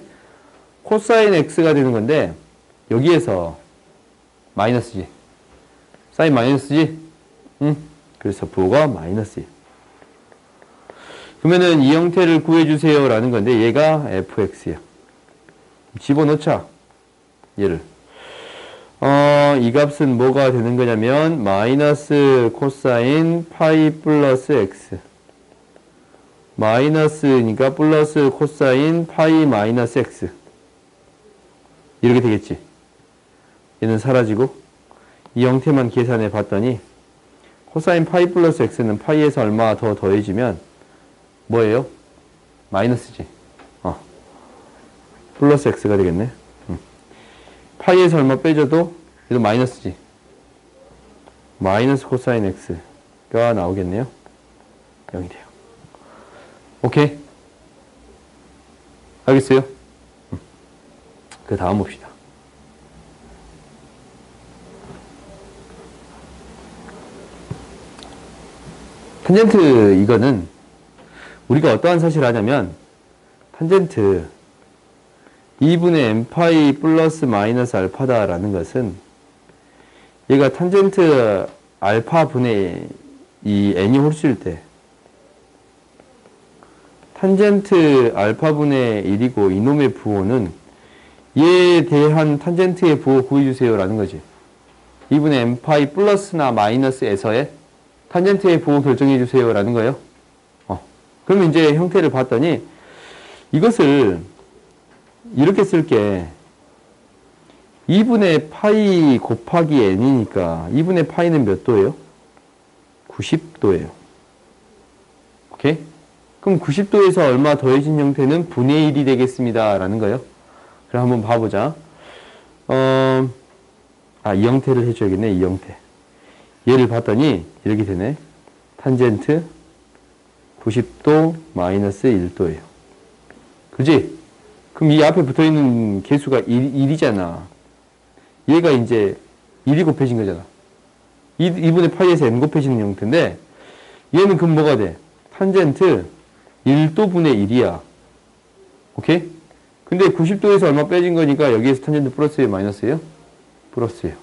코사인 x가 되는 건데 여기에서 마이너스지. 사인 마이너스지? 응? 그래서 부호가 마이너스예요. 그러면은 이 형태를 구해주세요 라는 건데 얘가 fx예요. 집어넣자. 얘를. 이 값은 뭐가 되는 거냐면 마이너스 코사인 파이 플러스 x 마이너스니까 플러스 코사인 파이 마이너스 x 이렇게 되겠지. 얘는 사라지고 이 형태만 계산해 봤더니 코사인 파이 플러스 x는 파이에서 얼마 더 더해지면 뭐예요? 마이너스지. 플러스 x가 되겠네. 파이에서 얼마 빼줘도 얘도 마이너스지. 마이너스 코사인 x가 나오겠네요. 0이 돼요. 오케이? 알겠어요? 그 다음 봅시다. 탄젠트 이거는 우리가 어떠한 사실을 하냐면 탄젠트 2분의 n파이 플러스 마이너스 알파다라는 것은 얘가 탄젠트 알파분의 이 n이 홀수일 때 탄젠트 알파분의 1이고 이놈의 부호는 얘에 대한 탄젠트의 부호 구해주세요 라는 거지. 2분의 n파이 플러스나 마이너스에서의 탄젠트의 부호 결정해주세요 라는 거예요. 그러면 이제 형태를 봤더니 이것을 이렇게 쓸게. 2분의 파이 곱하기 n이니까 2분의 파이는 몇 도예요? 90도예요. 오케이? 그럼 90도에서 얼마 더해진 형태는 분의 1이 되겠습니다. 라는 거예요. 그럼 한번 봐보자. 이 형태를 해줘야겠네. 이 형태. 얘를 봤더니 이렇게 되네. 탄젠트 90도 마이너스 1도예요. 그지? 그럼 이 앞에 붙어있는 개수가 1이잖아. 얘가 이제 1이 곱해진 거잖아. 2분의 파이에서 n 곱해지는 형태인데 얘는 그럼 뭐가 돼? 탄젠트 1도분의 1이야. 오케이? 근데 90도에서 얼마 빼진 거니까 여기에서 탄젠트 플러스예요? 마이너스예요? 플러스예요.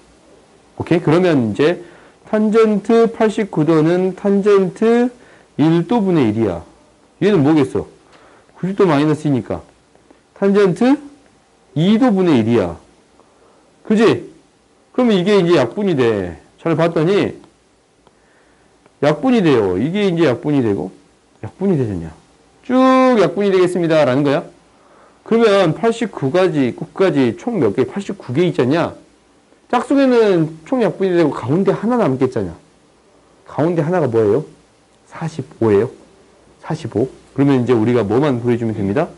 오케이? 그러면 이제 탄젠트 89도는 탄젠트 1도분의 1이야. 얘는 뭐겠어? 90도 마이너스이니까 탄젠트 2도분의 1이야. 그지? 그러면 이게 이제 약분이 돼. 잘 봤더니 약분이 돼요. 이게 이제 약분이 되고 약분이 되잖냐. 쭉 약분이 되겠습니다. 라는 거야. 그러면 89까지 총 몇 개? 89개 있잖냐. 짝수에는 총 약분이 되고 가운데 하나 남겠잖냐. 가운데 하나가 뭐예요? 45예요. 45. 그러면 이제 우리가 뭐만 구해주면 됩니다?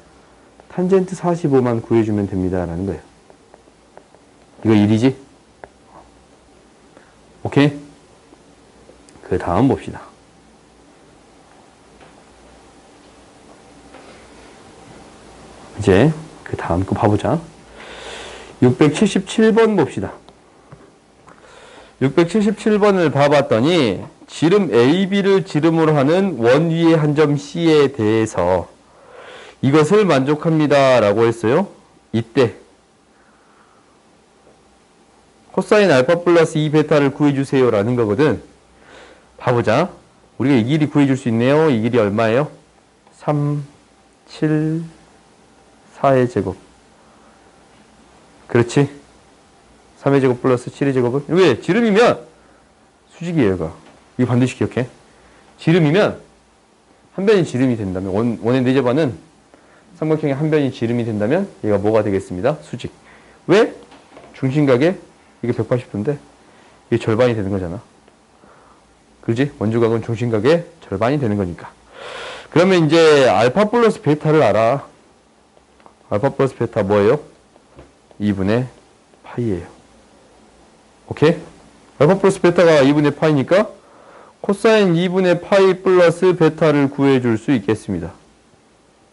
탄젠트 45만 구해주면 됩니다. 라는 거예요. 이거 1이지? 오케이? 그 다음 봅시다. 이제 그 다음 거 봐보자. 677번 봅시다. 677번을 봐봤더니 지름 AB를 지름으로 하는 원 위의 한 점 C에 대해서 이것을 만족합니다 라고 했어요. 이때 코사인 알파 플러스 2베타를 구해주세요 라는 거거든. 봐보자. 우리가 이 길이 구해줄 수 있네요. 이 길이 얼마예요? 3, 7, 4의 제곱. 그렇지. 3의 제곱 플러스 7의 제곱은? 왜? 지름이면 수직이에요, 얘가. 이거 반드시 기억해. 지름이면 한 변이 지름이 된다면, 원의 네제반은 삼각형의 한 변이 지름이 된다면 얘가 뭐가 되겠습니다? 수직. 왜? 중심각에 이게 180도인데 이게 절반이 되는 거잖아. 그지? 원주각은 중심각의 절반이 되는 거니까. 그러면 이제 알파 플러스 베타를 알아. 알파 플러스 베타 뭐예요? 2분의 파이예요. 오케이? 알파 플러스 베타가 2분의 파이니까 코사인 2분의 파이 플러스 베타를 구해줄 수 있겠습니다.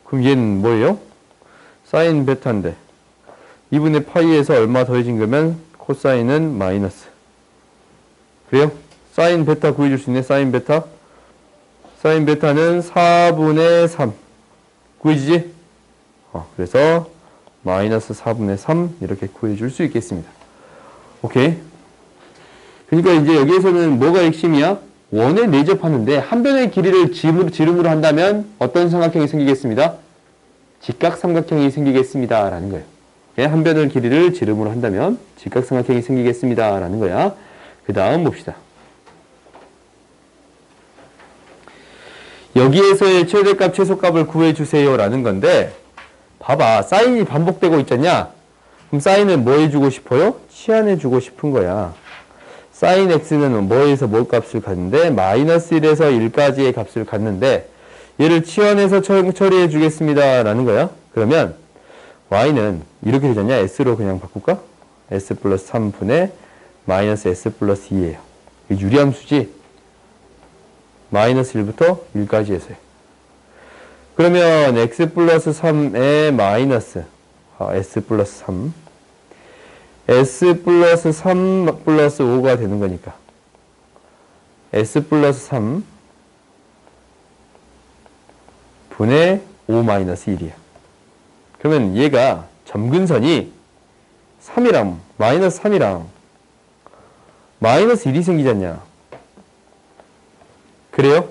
그럼 얘는 뭐예요? 사인 베타인데 2분의 파이에서 얼마 더해진 거면 코사인은 마이너스. 그래요? 사인 베타 구해줄 수 있네. 사인 베타. 사인 베타는 4분의 3 구해지지? 그래서 마이너스 4분의 3 이렇게 구해줄 수 있겠습니다. 오케이. 그러니까 이제 여기에서는 뭐가 핵심이야? 원에 내접하는데 한 변의 길이를 지름으로 한다면 어떤 삼각형이 생기겠습니다? 직각삼각형이 생기겠습니다 라는 거예요. 한 변의 길이를 지름으로 한다면 직각삼각형이 생기겠습니다 라는 거야. 그 다음 봅시다. 여기에서의 최대값 최소값을 구해주세요 라는 건데, 봐봐. 사인이 반복되고 있잖냐? 그럼 사인은 뭐 해주고 싶어요? 치환해주고 싶은 거야. 사인 x는 뭐에서 뭐 값을 갖는데 마이너스 1에서 1까지의 값을 갖는데 얘를 치환해서 처리해 주겠습니다 라는 거야. 그러면 y는 이렇게 되잖냐? s로 그냥 바꿀까? s 플러스 3분의 마이너스 s 플러스 2예요. 이게 유리함수지? 마이너스 1부터 1까지 해서요. 그러면 x 플러스 3에 마이너스 s 플러스 3 s 플러스 3 플러스 5가 되는 거니까 s 플러스 3 분의 5 마이너스 1이야. 그러면 얘가 점근선이 3이랑 마이너스 3이랑 마이너스 1이 생기지 않냐. 그래요?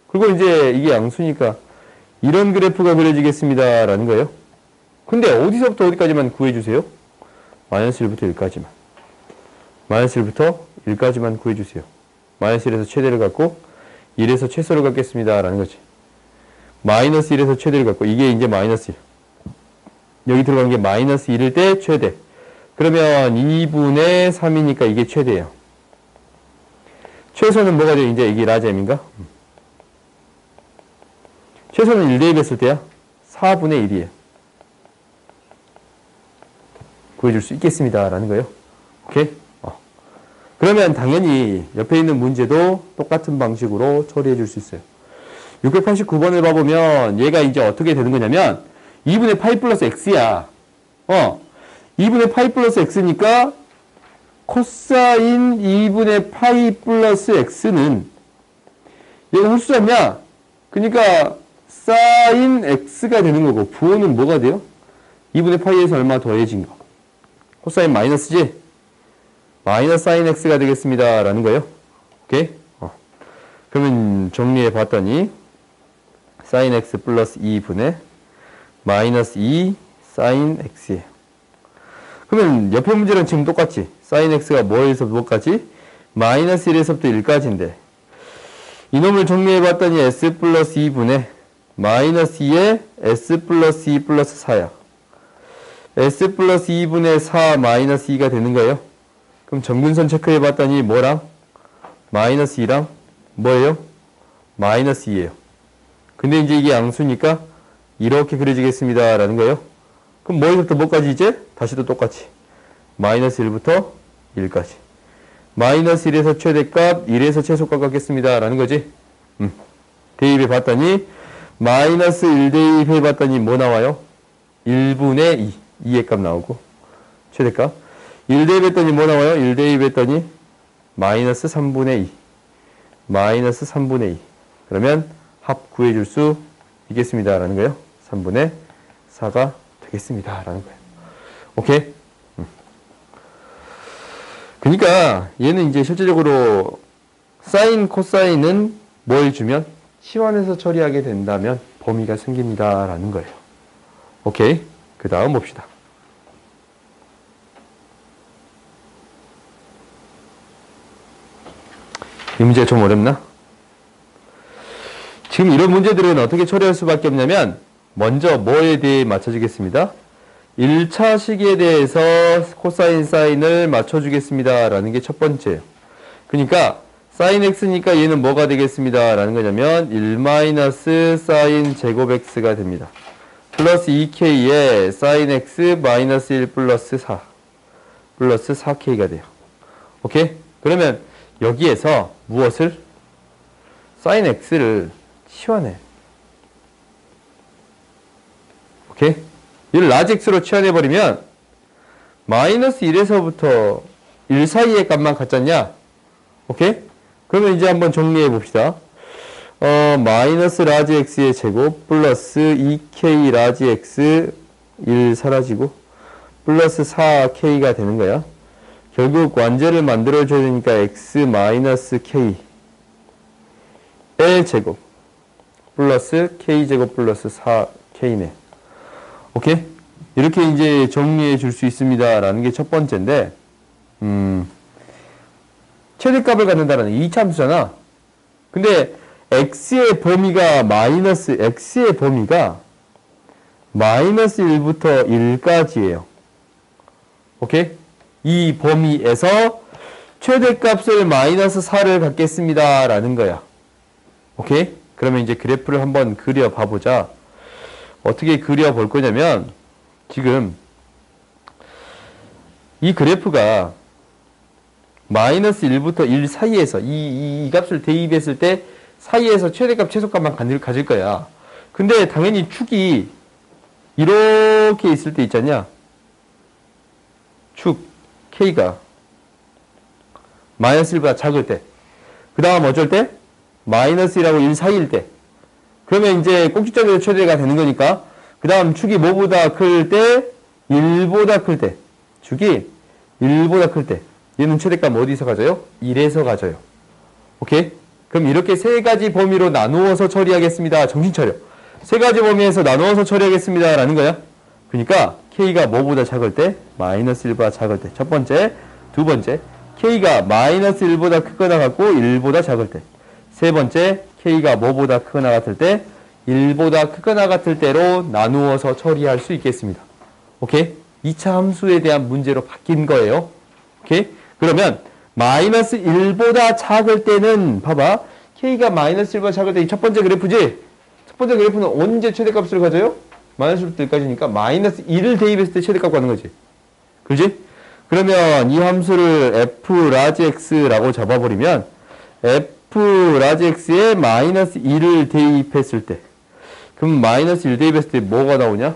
그리고 이제 이게 양수니까 이런 그래프가 그려지겠습니다 라는 거예요. 근데 어디서부터 어디까지만 구해주세요? 마이너스 1부터 1까지만. 마이너스 1부터 1까지만 구해주세요. 마이너스 1에서 최대를 갖고 1에서 최소를 갖겠습니다 라는 거지. 마이너스 1에서 최대를 갖고 이게 이제 마이너스 1. 여기 들어간 게 마이너스 1일 때 최대. 그러면 2분의 3이니까 이게 최대예요. 최소는 뭐가 돼요? 이제 이게 라잼인가? 최소는 1 대입했을 때야 4분의 1이에요. 구해줄 수 있겠습니다 라는 거예요. 오케이? 그러면 당연히 옆에 있는 문제도 똑같은 방식으로 처리해 줄 수 있어요. 689번을 봐보면 얘가 이제 어떻게 되는 거냐면 2분의 파이 플러스 x야. 2분의 파이 플러스 x니까 코사인 2분의 파이 플러스 x는 얘가 홀수잖냐? 그러니까 사인 x가 되는 거고 부호는 뭐가 돼요? 2분의 파이에서 얼마 더해진 거. 코사인 마이너스지? 마이너스 사인 x가 되겠습니다 라는 거예요. 오케이? 그러면 정리해 봤더니 사인 x 플러스 2분의 마이너스 2 사인 x예요. 그러면 옆에 문제랑 지금 똑같지? 사인 x가 뭐에서 뭐까지? 마이너스 1에서부터 1까지인데 이놈을 정리해 봤더니 s 플러스 2분의 마이너스 2에 s 플러스 2 플러스 4야. s 플러스 2분의 4 마이너스 2가 되는 거예요. 그럼 점근선 체크해 봤더니 뭐랑? 마이너스 2랑 뭐예요? 마이너스 2예요. 근데 이제 이게 양수니까 이렇게 그려지겠습니다 라는 거예요. 그럼 뭐에서부터 뭐까지 이제? 다시 또 똑같이 마이너스 1부터 1까지 마이너스 1에서 최대값 1에서 최소값 갖겠습니다 라는 거지. 대입해 봤더니 마이너스 1 대입해 봤더니 뭐 나와요? 1분의 2. 2의 값 나오고 최대값. 1 대입했더니 뭐 나와요? 1 대입했더니 마이너스 3분의 2. 마이너스 3분의 2. 그러면 합 구해줄 수 있겠습니다. 라는 거예요. 3분의 4가 되겠습니다. 라는 거예요. 오케이? 그러니까 얘는 이제 실질적으로 사인, 코사인은 뭘 주면? 치환해서 처리하게 된다면 범위가 생깁니다. 라는 거예요. 오케이? 그 다음 봅시다. 이 문제가 좀 어렵나? 지금 이런 문제들은 어떻게 처리할 수밖에 없냐면 먼저 뭐에 대해 맞춰주겠습니다. 1차 시기에 대해서 코사인, 사인을 맞춰주겠습니다. 라는 게 첫 번째예요. 그러니까 사인 x니까 얘는 뭐가 되겠습니다. 라는 거냐면 1 사인 제곱 x가 됩니다. 플러스 2k에 사인 x 마이너스 1 플러스 4 플러스 4k가 돼요. 오케이? 그러면 여기에서 무엇을? 사인 x를 치환해. 오케이? 이를 라지 x로 치환해버리면 마이너스 1에서부터 1 사이의 값만 같잖냐? 오케이? 그러면 이제 한번 정리해 봅시다. 마이너스 라지 x의 제곱 플러스 2k 라지 x 1 사라지고 플러스 4k가 되는 거야. 결국 완제를 만들어줘야 되니까 x 마이너스 k의 제곱 플러스 k제곱 플러스 4k네. 오케이? 이렇게 이제 정리해 줄 수 있습니다. 라는 게 첫 번째인데, 최대값을 갖는다는 2차 함수잖아. 근데 x의 범위가 x의 범위가 마이너스 1부터 1까지예요. 오케이? 이 범위에서 최대값을 마이너스 4를 갖겠습니다. 라는 거야. 오케이? 그러면 이제 그래프를 한번 그려봐 보자. 어떻게 그려볼 거냐면, 지금 이 그래프가 마이너스 1부터 1 사이에서 이 값을 대입했을 때 사이에서 최대값, 최소값만 가질 거야. 근데 당연히 축이 이렇게 있을 때 있잖냐? 축 K가 마이너스 1보다 작을 때. 그 다음 어쩔 때? 마이너스 1하고 1 사이일 때. 그러면 이제 꼭지점에서 최대가 되는 거니까 그 다음 축이 뭐보다 클 때? 1보다 클 때. 축이 1보다 클 때. 얘는 최대값 어디서 가져요? 1에서 가져요. 오케이? 그럼 이렇게 세 가지 범위로 나누어서 처리하겠습니다. 정신 차려. 세 가지 범위에서 나누어서 처리하겠습니다. 라는 거야. 그러니까 K가 뭐보다 작을 때? 마이너스 1보다 작을 때. 첫 번째. 두 번째. K가 마이너스 1보다 크거나 같고 1보다 작을 때. 세 번째. K가 뭐보다 크거나 같을 때? 1보다 크거나 같을 때로 나누어서 처리할 수 있겠습니다. 오케이? 2차 함수에 대한 문제로 바뀐 거예요. 오케이? 그러면 마이너스 1보다 작을 때는 봐봐. K가 마이너스 1보다 작을 때 이 첫 번째 그래프지? 첫 번째 그래프는 언제 최대값을 가져요? 마이너스 1부터 1까지니까 마이너스 1을 대입했을 때 최대값 가는 거지. 그렇지? 그러면 이 함수를 f 라지 x라고 잡아버리면 f 라지 x에 마이너스 1을 대입했을 때 그럼 마이너스 1 대입했을 때 뭐가 나오냐?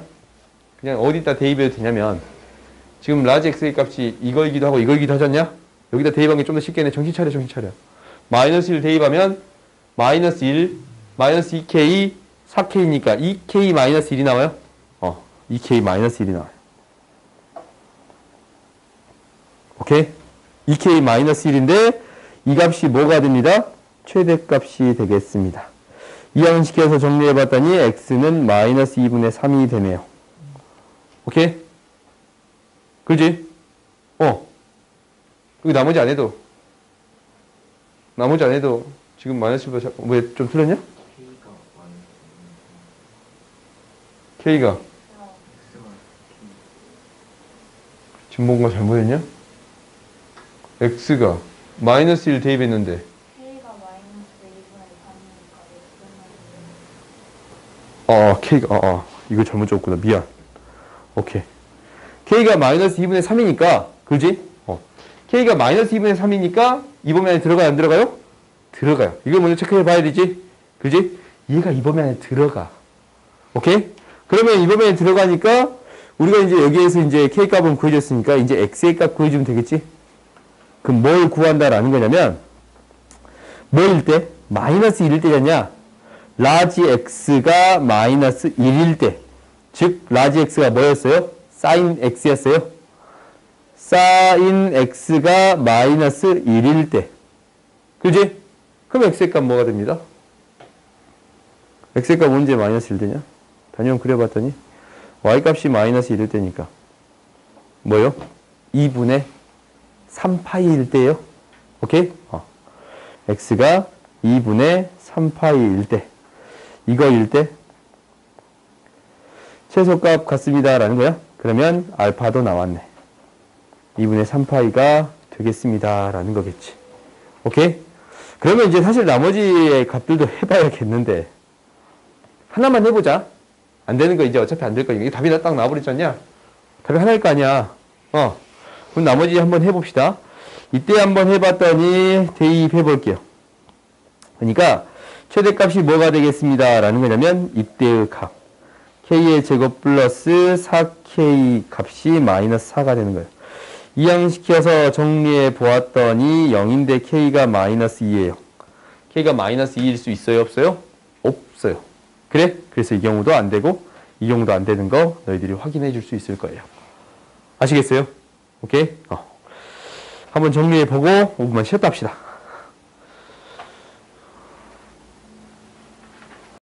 그냥 어디다 대입해도 되냐면 지금 라지 x의 값이 이거이기도 하고 이거이기도 하지 않냐? 여기다 대입하는 게 좀 더 쉽겠네. 정신 차려, 정신 차려. 마이너스 1 대입하면 마이너스 1, 마이너스 2k, 4k니까 2k 마이너스 1이 나와요? 2k 마이너스 1이 나와요. 오케이? 2k 마이너스 1인데 이 값이 뭐가 됩니다? 최대값이 되겠습니다. 이항시켜서 정리해봤더니 x는 마이너스 2분의 3이 되네요. 오케이? 그지? 여기 나머지 안 해도 지금 마이너스 1보다 왜 좀 틀렸냐? K가 지금 뭔가 잘못했냐? X가 마이너스 1 대입했는데 K가 마이너스 2분의 3이니까 K가 이거 잘못 적었구나. 미안. 오케이. K가 마이너스 2분의 3이니까 그지? K가 마이너스 2분의 3이니까 이 범위 안에 들어가요? 안 들어가요? 들어가요. 이걸 먼저 체크해 봐야 되지? 그지? 얘가 이 범위 안에 들어가. 오케이? 그러면 이번에 들어가니까 우리가 이제 여기에서 이제 k 값은 구해줬으니까 이제 x의 값 구해주면 되겠지? 그럼 뭘 구한다라는 거냐면 뭐일 때? 마이너스 1일 때였냐? 라지 x가 마이너스 1일 때. 즉 라지 x가 뭐였어요? 사인 x였어요. 사인 x가 마이너스 1일 때. 그지? 그럼 x의 값 뭐가 됩니다? x의 값 언제 마이너스 1 되냐? 단위원 그려봤더니 y 값이 마이너스 1일 때니까 뭐요? 2분의 3파이일 때요. 오케이? x가 2분의 3파이일 때 이거일 때 최소값 같습니다 라는 거야. 그러면 알파도 나왔네. 2분의 3파이가 되겠습니다 라는 거겠지. 오케이? 그러면 이제 사실 나머지의 값들도 해봐야겠는데 하나만 해보자. 안 되는 거 이제 어차피 안 될 거니까. 이게 답이 딱 나와버리지 않냐? 답이 하나일 거 아니야. 그럼 나머지 한번 해봅시다. 이때 한번 해봤더니 대입해 볼게요. 그러니까 최대값이 뭐가 되겠습니다 라는 거냐면 이때의 값 k의 제곱 플러스 4k 값이 마이너스 4가 되는 거예요. 이항시켜서 정리해 보았더니 0인데 k가 마이너스 2예요. k가 마이너스 2일 수 있어요? 없어요? 없어요. 그래? 그래서 이 경우도 안 되고 이 경우도 안 되는 거 너희들이 확인해 줄 수 있을 거예요. 아시겠어요? 오케이? 한번 정리해 보고 5분만 쉬었다 합시다.